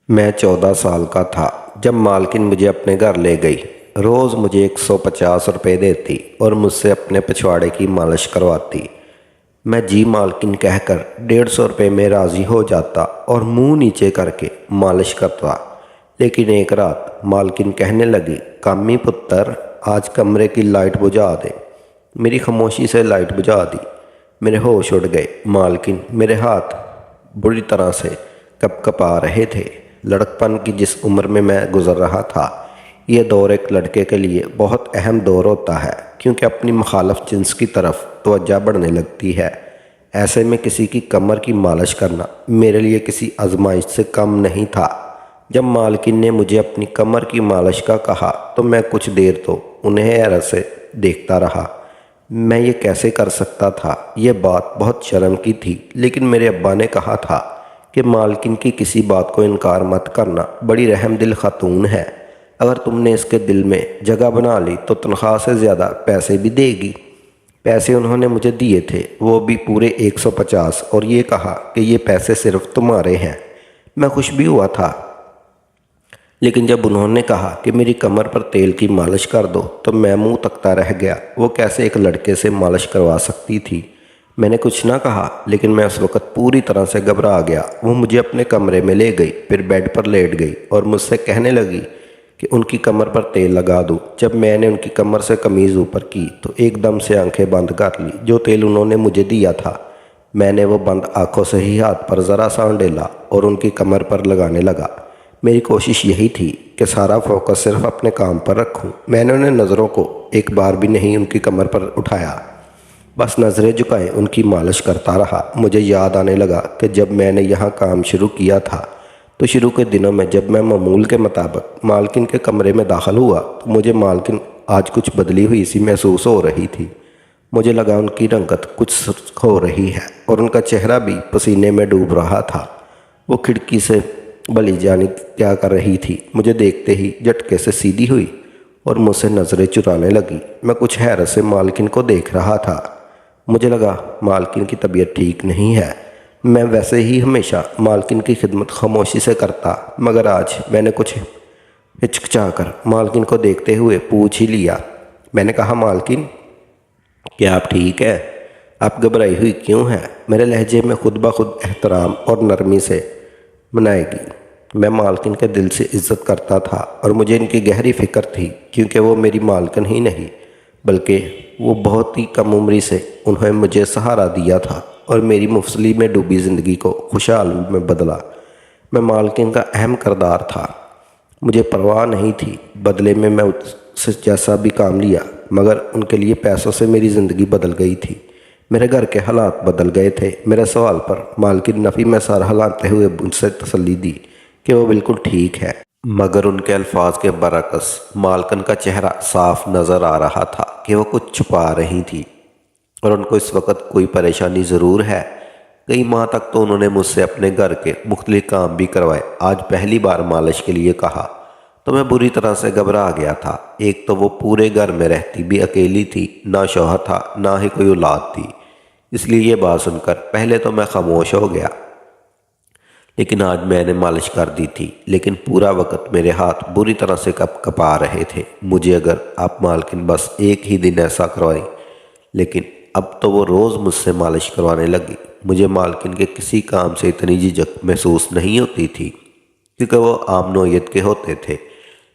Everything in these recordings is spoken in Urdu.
میں 14 سال کا تھا جب مالکن مجھے اپنے گھر لے گئی۔ روز مجھے 150 روپے دیتی اور مجھ سے اپنے پچھواڑے کی مالش کرواتی۔ میں جی مالکن کہہ کر 150 روپے میں راضی ہو جاتا اور منہ نیچے کر کے مالش کرتا۔ لیکن ایک رات مالکن کہنے لگی، کامی پتر آج کمرے کی لائٹ بجھا دے۔ میری خاموشی سے لائٹ بجھا دی۔ میرے ہوش اڑ گئے۔ مالکن میرے ہاتھ بری طرح سے کپ کپا رہے تھے۔ لڑکپن کی جس عمر میں گزر رہا تھا، یہ دور ایک لڑکے کے لیے بہت اہم دور ہوتا ہے، کیونکہ اپنی مخالف جنس کی طرف توجہ بڑھنے لگتی ہے۔ ایسے میں کسی کی کمر کی مالش کرنا میرے لیے کسی آزمائش سے کم نہیں تھا۔ جب مالکن نے مجھے اپنی کمر کی مالش کا کہا تو میں کچھ دیر تو انہیں حیرت سے دیکھتا رہا۔ میں یہ کیسے کر سکتا تھا؟ یہ بات بہت شرم کی تھی، لیکن میرے ابا نے کہا تھا کہ مالکن کی کسی بات کو انکار مت کرنا، بڑی رحم دل خاتون ہے۔ اگر تم نے اس کے دل میں جگہ بنا لی تو تنخواہ سے زیادہ پیسے بھی دے گی۔ پیسے انہوں نے مجھے دیے تھے، وہ بھی پورے 150، اور یہ کہا کہ یہ پیسے صرف تمہارے ہیں۔ میں خوش بھی ہوا تھا، لیکن جب انہوں نے کہا کہ میری کمر پر تیل کی مالش کر دو تو میں منہ تکتا رہ گیا۔ وہ کیسے ایک لڑکے سے مالش کروا سکتی تھی؟ میں نے کچھ نہ کہا، لیکن میں اس وقت پوری طرح سے گھبرا گیا۔ وہ مجھے اپنے کمرے میں لے گئی، پھر بیڈ پر لیٹ گئی اور مجھ سے کہنے لگی کہ ان کی کمر پر تیل لگا دوں۔ جب میں نے ان کی کمر سے قمیض اوپر کی تو ایک دم سے آنکھیں بند کر لی۔ جو تیل انہوں نے مجھے دیا تھا، میں نے وہ بند آنکھوں سے ہی ہاتھ پر ذرا سا ڈالا اور ان کی کمر پر لگانے لگا۔ میری کوشش یہی تھی کہ سارا فوکس صرف اپنے کام پر رکھوں۔ میں نے انہیں نظروں کو ایک بار بھی نہیں ان کی کمر پر اٹھایا، بس نظریں جھکائے ان کی مالش کرتا رہا۔ مجھے یاد آنے لگا کہ جب میں نے یہاں کام شروع کیا تھا تو شروع کے دنوں میں جب میں معمول کے مطابق مالکن کے کمرے میں داخل ہوا تو مجھے مالکن آج کچھ بدلی ہوئی سی محسوس ہو رہی تھی۔ مجھے لگا ان کی رنگت کچھ سرخ ہو رہی ہے اور ان کا چہرہ بھی پسینے میں ڈوب رہا تھا۔ وہ کھڑکی سے بلی جانب کیا کر رہی تھی۔ مجھے دیکھتے ہی جھٹکے سے سیدھی ہوئی اور مجھ سے نظریں چرانے لگی۔ میں کچھ حیرت سے مالکن کو دیکھ رہا تھا۔ مجھے لگا مالکن کی طبیعت ٹھیک نہیں ہے۔ میں ویسے ہی ہمیشہ مالکن کی خدمت خاموشی سے کرتا، مگر آج میں نے کچھ ہچکچا کر مالکن کو دیکھتے ہوئے پوچھ ہی لیا۔ میں نے کہا، مالکن کیا آپ ٹھیک ہے؟ آپ گھبرائی ہوئی کیوں ہیں؟ میرے لہجے میں خود بخود احترام اور نرمی سے منائے گی۔ میں مالکن کے دل سے عزت کرتا تھا اور مجھے ان کی گہری فکر تھی، کیونکہ وہ میری مالکن ہی نہیں بلکہ وہ بہت ہی کم عمری سے انہوں نے مجھے سہارا دیا تھا اور میری مفصلی میں ڈوبی زندگی کو خوشحال میں بدلا۔ میں مالکن کا اہم کردار تھا، مجھے پرواہ نہیں تھی۔ بدلے میں اس سے جیسا بھی کام لیا، مگر ان کے لیے پیسوں سے میری زندگی بدل گئی تھی۔ میرے گھر کے حالات بدل گئے تھے۔ میرے سوال پر مالکن نفی میں سر ہلاتے ہوئے مجھ سے تسلی دی کہ وہ بالکل ٹھیک ہے، مگر ان کے الفاظ کے برعکس مالکن کا چہرہ صاف نظر آ رہا تھا کہ وہ کچھ چھپا رہی تھی اور ان کو اس وقت کوئی پریشانی ضرور ہے۔ کئی ماہ تک تو انہوں نے مجھ سے اپنے گھر کے مختلف کام بھی کروائے۔ آج پہلی بار مالش کے لیے کہا تو میں بری طرح سے گھبرا گیا تھا۔ ایک تو وہ پورے گھر میں رہتی بھی اکیلی تھی، نہ شوہر تھا نہ ہی کوئی اولاد تھی۔ اس لیے یہ بات سن کر پہلے تو میں خاموش ہو گیا، لیکن آج میں نے مالش کر دی تھی، لیکن پورا وقت میرے ہاتھ بری طرح سے کپ کپا رہے تھے۔ مجھے اگر آپ مالکن بس ایک ہی دن ایسا کروائیں، لیکن اب تو وہ روز مجھ سے مالش کروانے لگی۔ مجھے مالکن کے کسی کام سے اتنی جھجک محسوس نہیں ہوتی تھی، کیونکہ وہ عام نوعیت کے ہوتے تھے،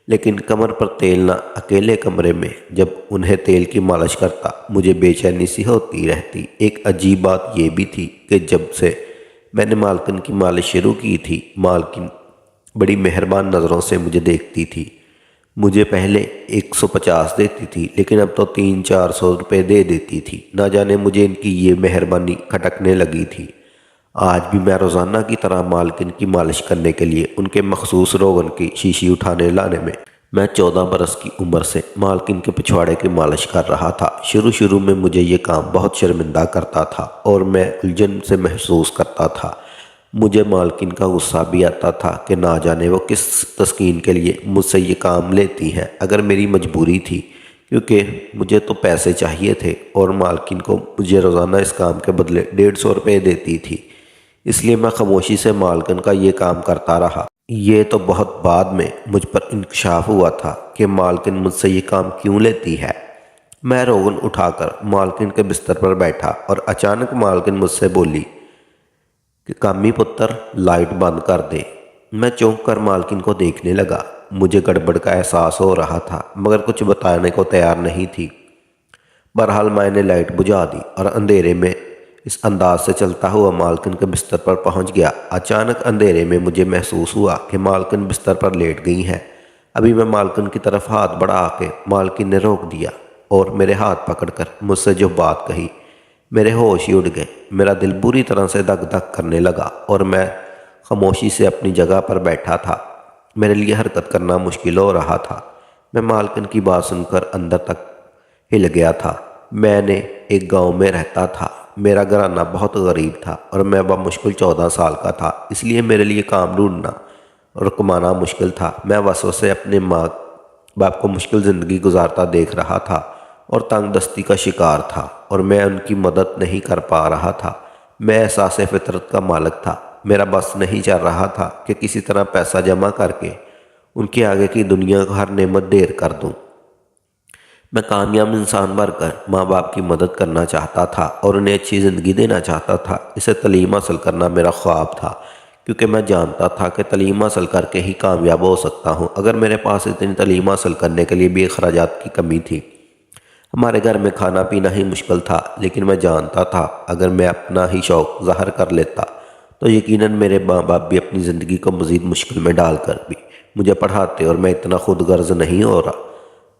لیکن کمر پر تیل نہ، اکیلے کمرے میں جب انہیں تیل کی مالش کرتا مجھے بے چینی سی ہوتی رہتی۔ ایک عجیب بات یہ بھی تھی کہ جب سے میں نے مالکن کی مالش شروع کی تھی، مالکن بڑی مہربان نظروں سے مجھے دیکھتی تھی۔ مجھے پہلے 150 دیتی تھی، لیکن اب تو 300-400 روپے دے دیتی تھی۔ نہ جانے مجھے ان کی یہ مہربانی کھٹکنے لگی تھی۔ آج بھی میں روزانہ کی طرح مالکن کی مالش کرنے کے لیے ان کے مخصوص روغن کی شیشی اٹھانے لانے میں 14 برس کی عمر سے مالکن کے پچھواڑے کی مالش کر رہا تھا۔ شروع میں مجھے یہ کام بہت شرمندہ کرتا تھا اور میں الجھن سے محسوس کرتا تھا۔ مجھے مالکن کا غصہ بھی آتا تھا کہ نہ جانے وہ کس تسکین کے لیے مجھ سے یہ کام لیتی ہیں، اگر میری مجبوری تھی، کیونکہ مجھے تو پیسے چاہیے تھے اور مالکن کو مجھے روزانہ اس کام کے بدلے 150 روپے دیتی تھی۔ اس لیے میں خاموشی سے مالکن کا یہ کام کرتا رہا۔ یہ تو بہت بعد میں مجھ پر انکشاف ہوا تھا کہ مالکن مجھ سے یہ کام کیوں لیتی ہے۔ میں روغن اٹھا کر مالکن کے بستر پر بیٹھا اور اچانک مالکن مجھ سے بولی کہ کامی پتر لائٹ بند کر دے۔ میں چونک کر مالکن کو دیکھنے لگا۔ مجھے گڑبڑ کا احساس ہو رہا تھا مگر کچھ بتانے کو تیار نہیں تھی۔ بہرحال میں نے لائٹ بجھا دی اور اندھیرے میں اس انداز سے چلتا ہوا مالکن کے بستر پر پہنچ گیا۔ اچانک اندھیرے میں مجھے محسوس ہوا کہ مالکن بستر پر لیٹ گئی ہیں۔ ابھی میں مالکن کی طرف ہاتھ بڑھا کے مالکن نے روک دیا اور میرے ہاتھ پکڑ کر مجھ سے جو بات کہی، میرے ہوش ہی اڑ گئے۔ میرا دل بری طرح سے دھک دھک کرنے لگا اور میں خاموشی سے اپنی جگہ پر بیٹھا تھا۔ میرے لیے حرکت کرنا مشکل ہو رہا تھا۔ میں مالکن کی بات سن کر اندر تک ہل گیا تھا۔ میں نے ایک گاؤں میں رہتا تھا۔ میرا گھرانہ بہت غریب تھا اور میں بمشکل 14 سال کا تھا، اس لیے میرے لیے کام ڈھونڈنا اور کمانا مشکل تھا۔ میں وسوسے اپنے ماں باپ کو مشکل زندگی گزارتا دیکھ رہا تھا اور تنگ دستی کا شکار تھا اور میں ان کی مدد نہیں کر پا رہا تھا۔ میں احساس فطرت کا مالک تھا۔ میرا بس نہیں چل رہا تھا کہ کسی طرح پیسہ جمع کر کے ان کے آگے کی دنیا کا ہر نعمت دیر کر دوں۔ میں کامیاب انسان بن کر ماں باپ کی مدد کرنا چاہتا تھا اور انہیں اچھی زندگی دینا چاہتا تھا۔ اسے تعلیم حاصل کرنا میرا خواب تھا کیونکہ میں جانتا تھا کہ تعلیم حاصل کر کے ہی کامیاب ہو سکتا ہوں۔ اگر میرے پاس اتنی تعلیم حاصل کرنے کے لیے بھی اخراجات کی کمی تھی۔ ہمارے گھر میں کھانا پینا ہی مشکل تھا، لیکن میں جانتا تھا اگر میں اپنا ہی شوق ظاہر کر لیتا تو یقیناً میرے ماں باپ بھی اپنی زندگی کو مزید مشکل میں ڈال کر بھی مجھے پڑھاتے اور میں اتنا خود غرض نہیں ہو رہا۔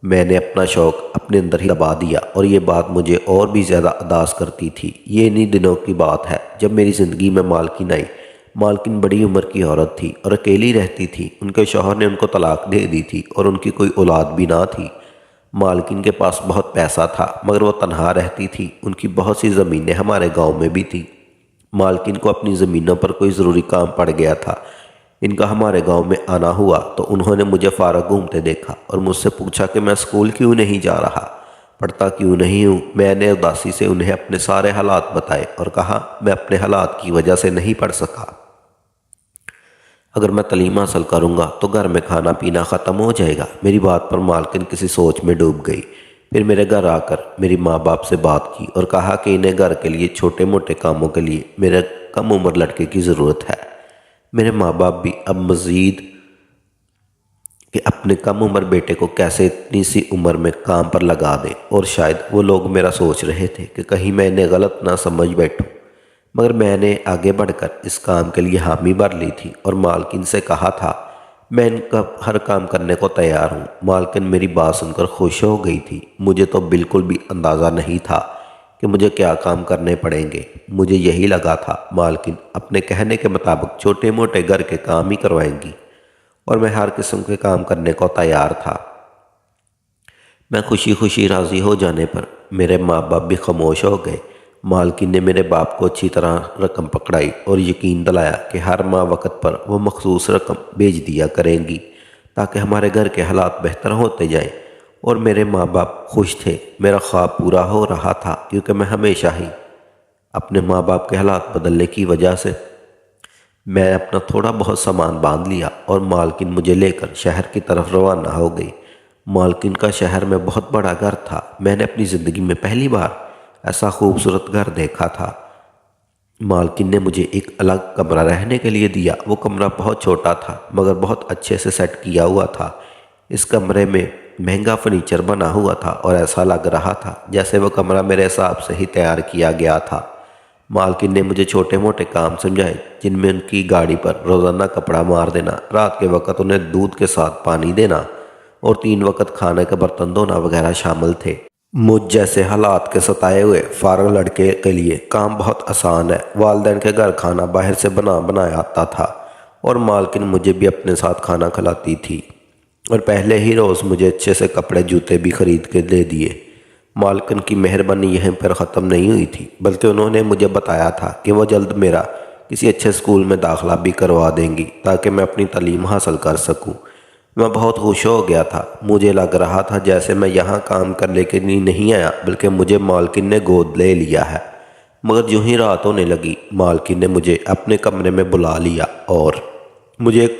میں نے اپنا شوق اپنے اندر ہی دبا دیا اور یہ بات مجھے اور بھی زیادہ اداس کرتی تھی۔ یہ انہی دنوں کی بات ہے جب میری زندگی میں مالکن آئی۔ مالکن بڑی عمر کی عورت تھی اور اکیلی رہتی تھی۔ ان کے شوہر نے ان کو طلاق دے دی تھی اور ان کی کوئی اولاد بھی نہ تھی۔ مالکن کے پاس بہت پیسہ تھا مگر وہ تنہا رہتی تھی۔ ان کی بہت سی زمینیں ہمارے گاؤں میں بھی تھیں۔ مالکن کو اپنی زمینوں پر کوئی ضروری کام پڑ گیا تھا۔ ان کا ہمارے گاؤں میں آنا ہوا تو انہوں نے مجھے فارغ گھومتے دیکھا اور مجھ سے پوچھا کہ میں اسکول کیوں نہیں جا رہا، پڑھتا کیوں نہیں ہوں۔ میں نے اداسی سے انہیں اپنے سارے حالات بتائے اور کہا میں اپنے حالات کی وجہ سے نہیں پڑھ سکا۔ اگر میں تعلیم حاصل کروں گا تو گھر میں کھانا پینا ختم ہو جائے گا۔ میری بات پر مالکن کسی سوچ میں ڈوب گئی۔ پھر میرے گھر آ کر میری ماں باپ سے بات کی اور کہا کہ انہیں گھر کے لیے چھوٹے موٹے کاموں کے لیے میرے کم عمر لڑکے کی ضرورت ہے۔ میرے ماں باپ بھی اب مزید کہ اپنے کم عمر بیٹے کو کیسے اتنی سی عمر میں کام پر لگا دیں، اور شاید وہ لوگ میرا سوچ رہے تھے کہ کہیں میں انہیں غلط نہ سمجھ بیٹھوں، مگر میں نے آگے بڑھ کر اس کام کے لیے حامی بھر لی تھی اور مالکن سے کہا تھا میں ان کا ہر کام کرنے کو تیار ہوں۔ مالکن میری بات سن کر خوش ہو گئی تھی۔ مجھے تو بالکل بھی اندازہ نہیں تھا کہ مجھے کیا کام کرنے پڑیں گے۔ مجھے یہی لگا تھا مالکن اپنے کہنے کے مطابق چھوٹے موٹے گھر کے کام ہی کروائیں گی اور میں ہر قسم کے کام کرنے کو تیار تھا۔ میں خوشی خوشی راضی ہو جانے پر میرے ماں باپ بھی خاموش ہو گئے۔ مالکن نے میرے باپ کو اچھی طرح رقم پکڑائی اور یقین دلایا کہ ہر ماہ وقت پر وہ مخصوص رقم بھیج دیا کریں گی تاکہ ہمارے گھر کے حالات بہتر ہوتے جائیں، اور میرے ماں باپ خوش تھے۔ میرا خواب پورا ہو رہا تھا کیونکہ میں ہمیشہ ہی اپنے ماں باپ کے حالات بدلنے کی وجہ سے میں اپنا تھوڑا بہت سامان باندھ لیا اور مالکن مجھے لے کر شہر کی طرف روانہ ہو گئی۔ مالکن کا شہر میں بہت بڑا گھر تھا۔ میں نے اپنی زندگی میں پہلی بار ایسا خوبصورت گھر دیکھا تھا۔ مالکن نے مجھے ایک الگ کمرہ رہنے کے لیے دیا۔ وہ کمرہ بہت چھوٹا تھا مگر بہت اچھے سے سیٹ کیا ہوا تھا۔ اس کمرے میں مہنگا فرنیچر بنا ہوا تھا اور ایسا لگ رہا تھا جیسے وہ کمرہ میرے حساب سے ہی تیار کیا گیا تھا۔ مالکن نے مجھے چھوٹے موٹے کام سمجھائے جن میں ان کی گاڑی پر روزانہ کپڑا مار دینا، رات کے وقت انہیں دودھ کے ساتھ پانی دینا اور 3 وقت کھانے کے برتن دھونا وغیرہ شامل تھے۔ مجھ جیسے حالات کے ستائے ہوئے فارغ لڑکے کے لیے کام بہت آسان ہے۔ والدین کے گھر کھانا باہر سے بنایا آتا تھا اور مالکن مجھے بھی اپنے ساتھ کھانا کھلاتی تھی اور پہلے ہی روز مجھے اچھے سے کپڑے جوتے بھی خرید کے دے دیے۔ مالکن کی مہربانی یہیں پر ختم نہیں ہوئی تھی بلکہ انہوں نے مجھے بتایا تھا کہ وہ جلد میرا کسی اچھے اسکول میں داخلہ بھی کروا دیں گی تاکہ میں اپنی تعلیم حاصل کر سکوں۔ میں بہت خوش ہو گیا تھا۔ مجھے لگ رہا تھا جیسے میں یہاں کام کرنے کے لیے نہیں آیا بلکہ مجھے مالکن نے گود لے لیا ہے۔ مگر جو ہی رات ہونے لگی مالکن نے مجھے اپنے کمرے میں بلا لیا اور مجھے ایک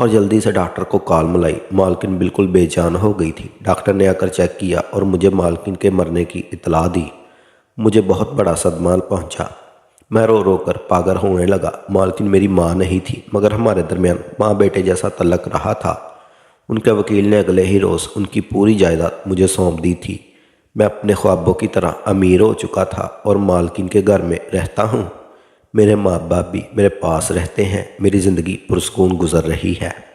اور جلدی سے ڈاکٹر کو کال ملائی۔ مالکن بالکل بے جان ہو گئی تھی۔ ڈاکٹر نے آ کر چیک کیا اور مجھے مالکن کے مرنے کی اطلاع دی۔ مجھے بہت بڑا صدمہ پہنچا۔ میں رو رو کر پاگل ہونے لگا۔ مالکن میری ماں نہیں تھی، مگر ہمارے درمیان ماں بیٹے جیسا تعلق رہا تھا۔ ان کے وکیل نے اگلے ہی روز ان کی پوری جائیداد مجھے سونپ دی تھی۔ میں اپنے خوابوں کی طرح امیر ہو چکا تھا اور مالکن کے گھر میں رہتا ہوں۔ میرے ماں باپ بھی میرے پاس رہتے ہیں۔ میری زندگی پرسکون گزر رہی ہے۔